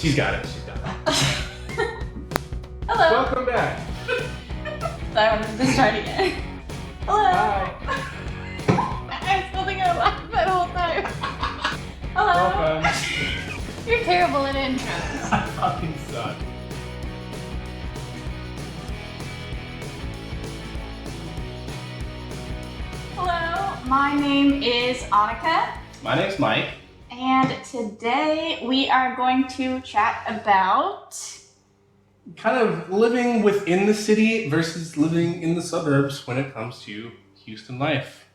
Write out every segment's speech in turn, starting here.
She's got it. She's got it. Hello. Welcome back. Sorry, I wanted to start again. Hello. Hi. I'm still thinking of laughing that whole time. Hello. Welcome. You're terrible at intros. I fucking suck. Hello, my name is Anneka. My name's Mike. And today we are going to chat about Kind of living within the city versus living in the suburbs when it comes to Houston life.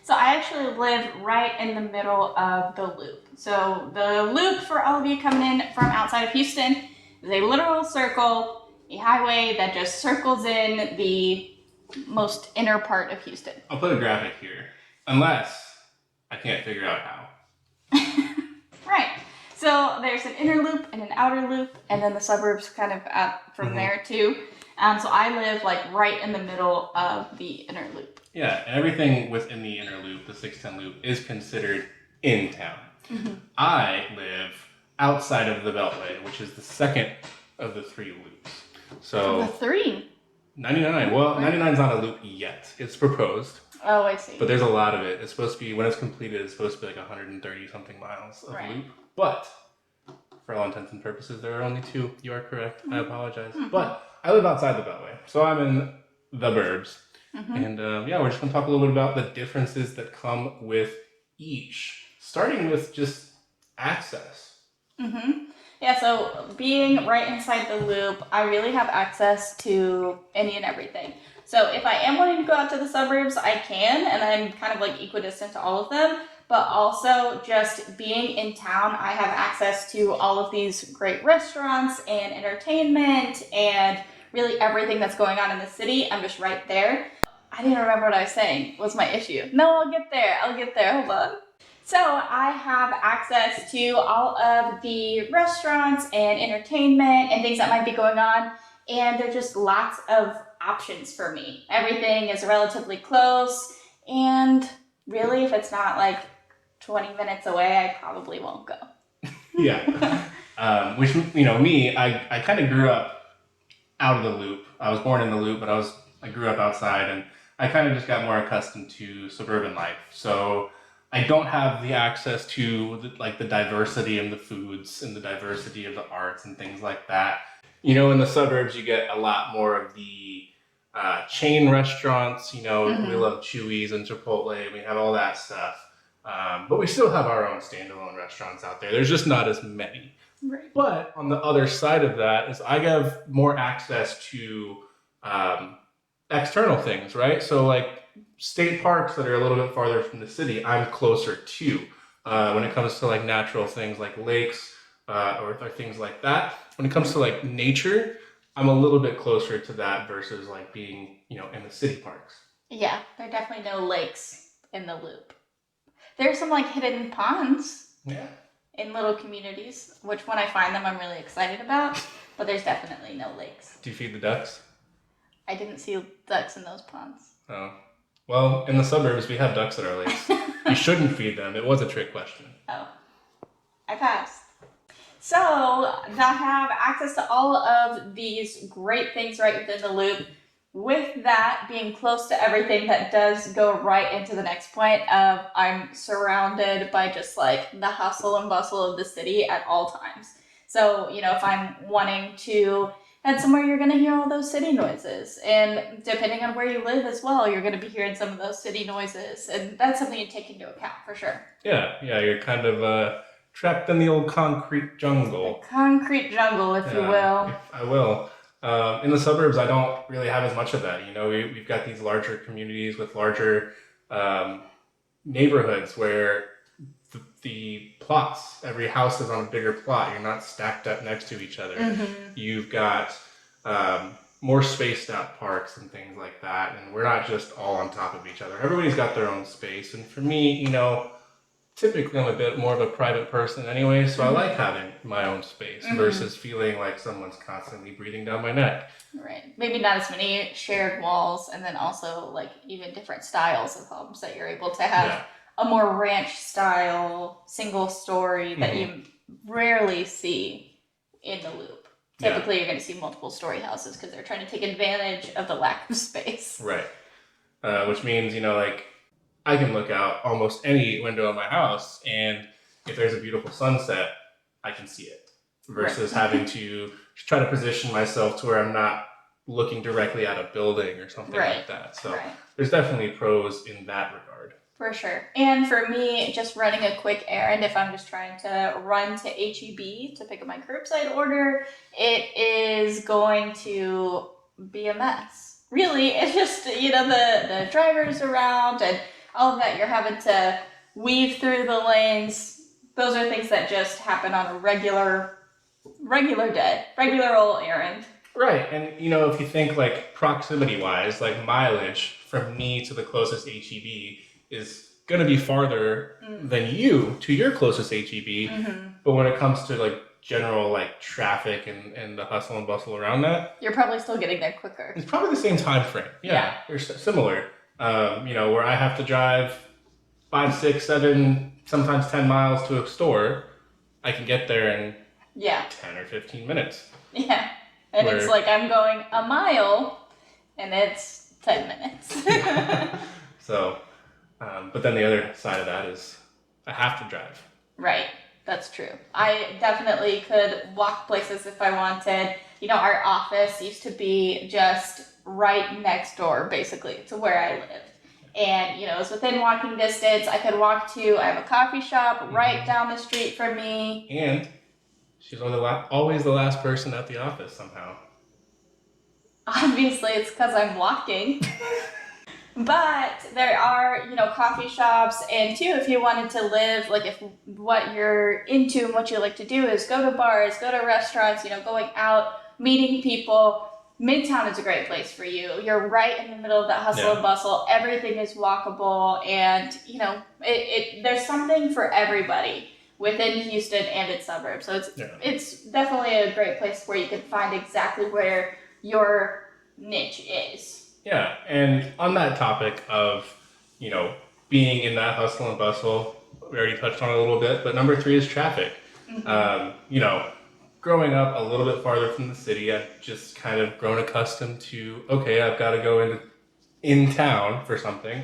So I actually live right in the middle of the loop. So the loop, for all of you coming in from outside of Houston, is a literal circle, a highway that just circles in the most inner part of Houston. I'll put a graphic here, unless I can't figure out how. Right. So there's an inner loop and an outer loop, and then the suburbs kind of out from there too. So I live like right in the middle of the inner loop. Yeah, and everything within the inner loop, the 610 loop, is considered in town. I live outside of the Beltway, which is the second of the three loops. So The three. 99, well, 99 is not a loop yet. It's proposed, Oh, I see. but there's a lot of it. It's supposed to be, when it's completed, it's supposed to be like 130 something miles of Right. loop. But for all intents and purposes, there are only two. You are correct. I apologize. But I live outside the Beltway, so I'm in the burbs. And yeah, we're just going to talk a little bit about the differences that come with each, starting with just access. Yeah, so being right inside the loop, I really have access to any and everything. So if I am wanting to go out to the suburbs, I can, and I'm kind of like equidistant to all of them. But also just being in town, I have access to all of these great restaurants and entertainment and really everything that's going on in the city. I'm just right there. I didn't remember what I was saying. What's my issue? No, I'll get there. Hold on. So I have access to all of the restaurants and entertainment and things that might be going on. And there's just lots of options for me. Everything is relatively close. And really, if it's not like 20 minutes away, I probably won't go. Yeah. Which, you know, me, I kind of grew up out of the loop. I was born in the loop, but I grew up outside, and I kind of just got more accustomed to suburban life. So I don't have the access to the diversity of the foods and the diversity of the arts and things like that. You know, in the suburbs, you get a lot more of the chain restaurants. You know, we love Chewy's and Chipotle. We have all that stuff. But we still have our own standalone restaurants out there. There's just not as many. Right. But on the other side of that is I have more access to external things, right? So like state parks that are a little bit farther from the city, I'm closer to when it comes to like natural things like lakes or things like that. When it comes to like nature, I'm a little bit closer to that versus like being, you know, in the city parks. Yeah, there are definitely no lakes in the loop. There's some like hidden ponds. Yeah. In little communities, which when I find them, I'm really excited about. But there's definitely no lakes. Do you feed the ducks? I didn't see ducks in those ponds. Oh. Well, in the suburbs, we have ducks at our lakes. You shouldn't feed them. It was a trick question. Oh. I passed. So, I have access to all of these great things right within the loop. With that, being close to everything, that does go right into the next point of I'm surrounded by just like the hustle and bustle of the city at all times. So, you know, if I'm wanting to head somewhere, you're going to hear all those city noises. And depending on where you live as well, you're going to be hearing some of those city noises. And that's something you take into account for sure. Yeah, you're kind of trapped in the old concrete jungle. The concrete jungle, if you will. If I will. In the suburbs, I don't really have as much of that. You know, we've got these larger communities with larger neighborhoods where the plots, every house is on a bigger plot. You're not stacked up next to each other. You've got more spaced out parks and things like that. And we're not just all on top of each other. Everybody's got their own space. And for me, you know, typically I'm a bit more of a private person anyway, so I like having my own space versus feeling like someone's constantly breathing down my neck. Right. Maybe not as many shared walls, and then also like even different styles of homes that you're able to have a more ranch style single story that you rarely see in the loop. Yeah. Typically, you're going to see multiple story houses because they're trying to take advantage of the lack of space. Right. Which means, like, I can look out almost any window of my house, and if there's a beautiful sunset, I can see it. Versus having to try to position myself to where I'm not looking directly at a building or something like that. So there's definitely pros in that regard. For sure. And for me, just running a quick errand, if I'm just trying to run to HEB to pick up my curbside order, it is going to be a mess. Really, it's just, the drivers around and all of that. You're having to weave through the lanes. Those are things that just happen on a regular day, regular old errand. Right. And, if you think like proximity wise, like mileage from me to the closest HEB is going to be farther than you to your closest HEB. Mm-hmm. But when it comes to like general like traffic and the hustle and bustle around that, you're probably still getting there quicker. It's probably the same time frame. Yeah. They're similar. Where I have to drive 5, 6, 7, sometimes 10 miles to a store, I can get there in 10 or 15 minutes. Yeah. And it's like I'm going a mile and it's 10 minutes. So, but then the other side of that is I have to drive. Right. That's true. I definitely could walk places if I wanted. Our office used to be just right next door, basically, to where I live. And, it was within walking distance. I could walk to, I have a coffee shop right down the street from me. And she's always the last person at the office somehow. Obviously, it's because I'm walking. But there are, coffee shops, and too, if you wanted to live, like if what you're into and what you like to do is go to bars, go to restaurants, going out, meeting people, Midtown is a great place for you. You're right in the middle of that hustle and bustle. Everything is walkable, and, there's something for everybody within Houston and its suburbs. So it's definitely a great place where you can find exactly where your niche is. Yeah, and on that topic of, being in that hustle and bustle, we already touched on it a little bit, but number 3 is traffic. Mm-hmm. Growing up a little bit farther from the city, I've just kind of grown accustomed to, okay, I've got to go in town for something.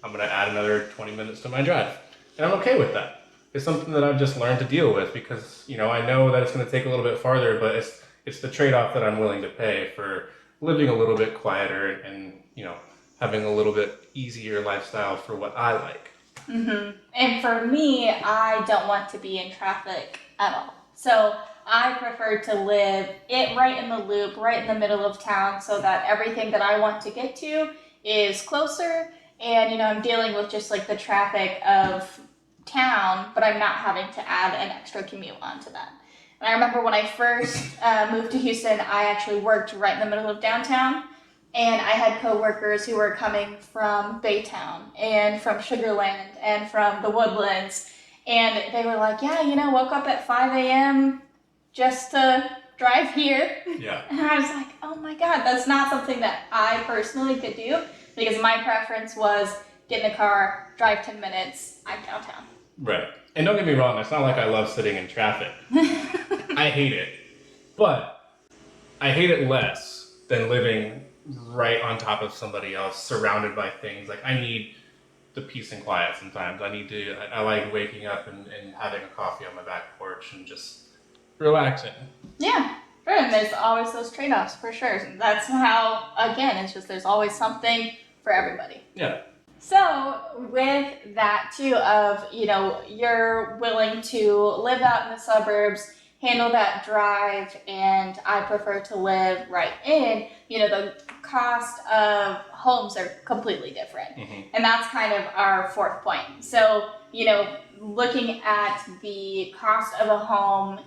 I'm going to add another 20 minutes to my drive. And I'm okay with that. It's something that I've just learned to deal with because, I know that it's going to take a little bit farther, but it's the trade-off that I'm willing to pay for living a little bit quieter and having a little bit easier lifestyle for what I like. Mm-hmm. And for me, I don't want to be in traffic at all. So I prefer to live right in the loop, right in the middle of town, so that everything that I want to get to is closer. And, I'm dealing with just like the traffic of town, but I'm not having to add an extra commute onto that. And I remember when I first moved to Houston, I actually worked right in the middle of downtown. And I had coworkers who were coming from Baytown and from Sugarland and from the Woodlands. And they were like, woke up at 5 a.m. just to drive here. Yeah. And I was like, oh my God, that's not something that I personally could do because my preference was get in the car, drive 10 minutes, I'm downtown. Right. And don't get me wrong, it's not like I love sitting in traffic. I hate it. But I hate it less than living right on top of somebody else, surrounded by things. Like, I need the peace and quiet sometimes. I like waking up and having a coffee on my back porch and just relaxing. Yeah. Sure, and there's always those trade-offs for sure. That's how, again, it's just there's always something for everybody. Yeah. So with that too of, you're willing to live out in the suburbs, handle that drive, and I prefer to live right in, the cost of homes are completely different. Mm-hmm. And that's kind of our 4th point. So, looking at the cost of a home,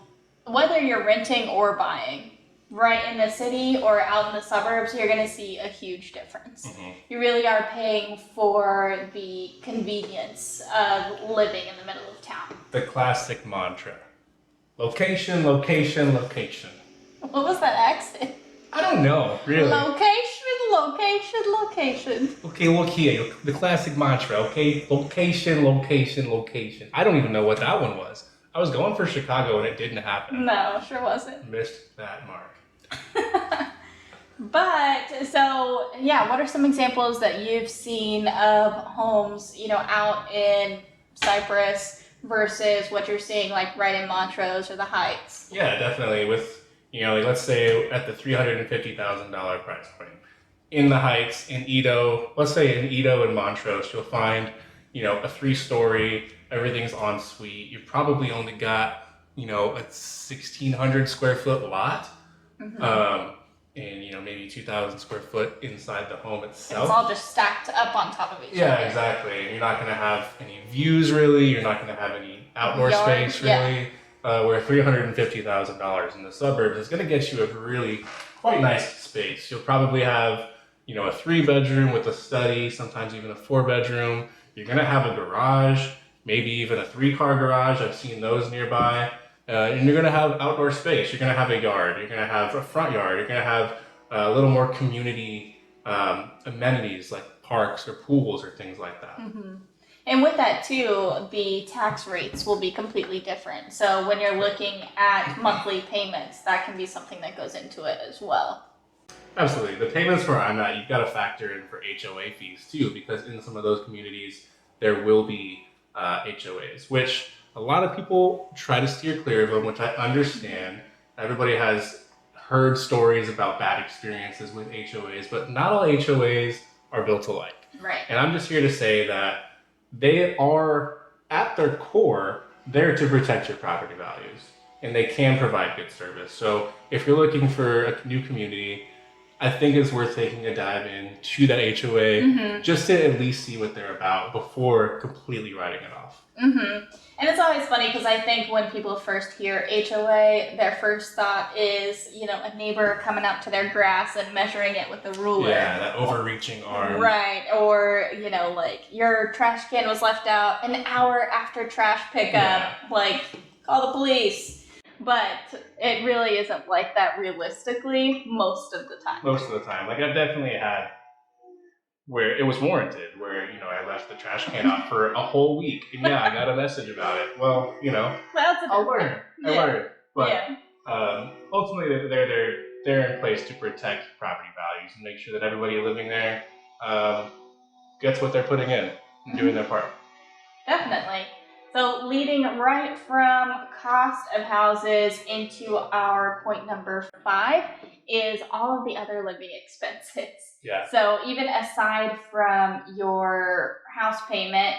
whether you're renting or buying, right in the city or out in the suburbs, you're going to see a huge difference. Mm-hmm. You really are paying for the convenience of living in the middle of town. The classic mantra. Location, location, location. What was that accent? I don't know, really. Location, location, location. Okay, look here. The classic mantra, okay? Location, location, location. I don't even know what that one was. I was going for Chicago and it didn't happen. No, sure wasn't. Missed that mark. But so yeah, what are some examples that you've seen of homes, out in Cypress versus what you're seeing like right in Montrose or the Heights? Yeah, definitely. With like, let's say at the $350,000 price point in the Heights in Edo, let's say in Edo and Montrose, you'll find a 3-story, everything's en suite. You probably only got a 1,600 square foot lot. Mm-hmm. And maybe 2,000 square foot inside the home itself. It's all just stacked up on top of each other. Yeah, exactly. And you're not going to have any views really. You're not going to have any outdoor space really. Yeah. Where $350,000 in the suburbs is going to get you a really quite nice space. You'll probably have a 3-bedroom with a study, sometimes even a 4-bedroom. You're going to have a garage, maybe even a 3-car garage. I've seen those nearby. And you're going to have outdoor space. You're going to have a yard. You're going to have a front yard. You're going to have a little more community amenities like parks or pools or things like that. Mm-hmm. And with that too, the tax rates will be completely different. So when you're looking at monthly payments, that can be something that goes into it as well. Absolutely. The payments where I'm at, you've got to factor in for HOA fees too, because in some of those communities, there will be HOAs, which a lot of people try to steer clear of them, which I understand. Everybody has heard stories about bad experiences with HOAs, but not all HOAs are built alike. Right. And I'm just here to say that they are, at their core, there to protect your property values. And they can provide good service. So if you're looking for a new community, I think it's worth taking a dive into that HOA just to at least see what they're about before completely writing it off. Mm-hmm. And it's always funny because I think when people first hear HOA, their first thought is, a neighbor coming up to their grass and measuring it with a ruler. Yeah, that overreaching arm. Right. Or, like your trash can was left out an hour after trash pickup. Yeah. Like, call the police. But it really isn't like that realistically most of the time. Most of the time. Like, I've definitely had where it was warranted, where, I left the trash can out for a whole week. And yeah, I got a message about it. Well, I'll learn. I learned. But ultimately, they're in place to protect property values and make sure that everybody living there gets what they're putting in and doing their part. Definitely. So leading right from cost of houses into our point number 5 is all of the other living expenses. Yeah. So even aside from your house payment,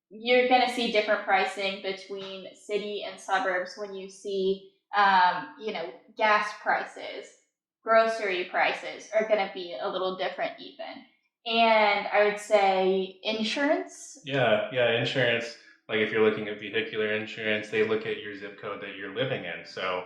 you're going to see different pricing between city and suburbs when you see, gas prices, grocery prices are going to be a little different even. And I would say insurance. Yeah, insurance. Like if you're looking at vehicular insurance, they look at your zip code that you're living in. So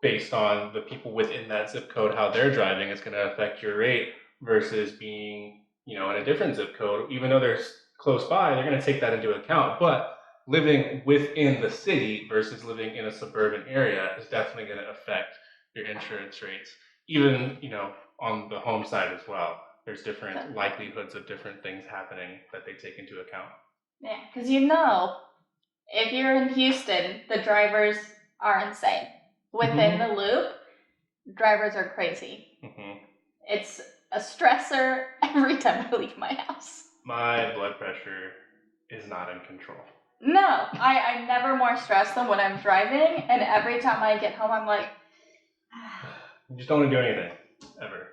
based on the people within that zip code, how they're driving, it's going to affect your rate versus being, in a different zip code. Even though they're close by, they're going to take that into account. But living within the city versus living in a suburban area is definitely going to affect your insurance rates. Even, on the home side as well. There's different likelihoods of different things happening that they take into account. Yeah, because if you're in Houston, the drivers are insane. Within the loop, drivers are crazy. Mm-hmm. It's a stressor every time I leave my house. My blood pressure is not in control. No, I'm never more stressed than when I'm driving, and every time I get home, I'm like... You just don't want to do anything, ever.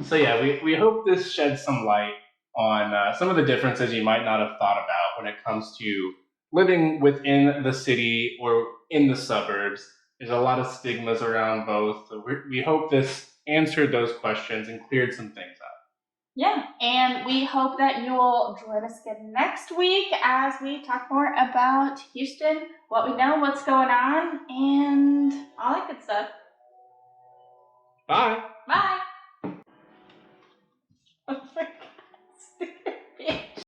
So yeah, we hope this sheds some light on some of the differences you might not have thought about when it comes to living within the city or in the suburbs. There's a lot of stigmas around both. So we hope this answered those questions and cleared some things up. Yeah, and we hope that you will join us again next week as we talk more about Houston, what we know, what's going on, and all that good stuff. Bye. Bye.